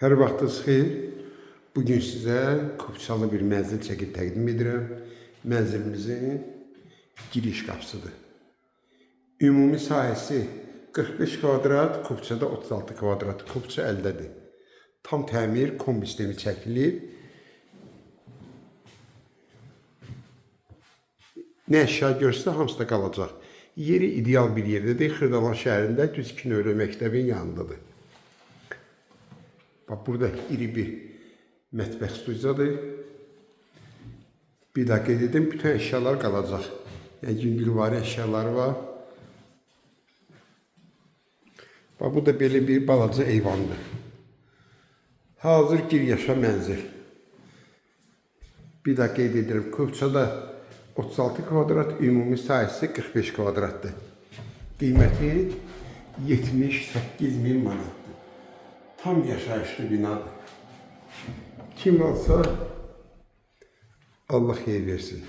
Hər vaxtınız xeyir. Bugün sizə Kopçalı bir mənzil çəkib təqdim edirəm. Mənzilimizin giriş qapısıdır. Ümumi sahəsi 45 kvadrat, Kopçada 36 kvadrat. Kopça əldədir. Tam təmir, kombi sistemi çəkilir. Nə əşya görsə hamısı da qalacaq. Yeri ideal bir yerdədir. Xırdalan şəhərində düz 2 nömrə məktəbin yanındadır. Bax, burada iri bir mətbəx studiyadır. Bir daha qeyd edim, bütün əşyalar qalacaq. Yəni, yüngülvari əşyalar var. Bax, bu da belə bir balaca eyvandır. Hazır gir yaşa mənzil. Bir daha qeyd edirəm, Kopçada 36 kvadrat, ümumi sahəsi 45 kvadratdır. Qiyməti 78 min manatdır. Tam yaşayışlı binadır. Kim alsa Allah xeyir versin.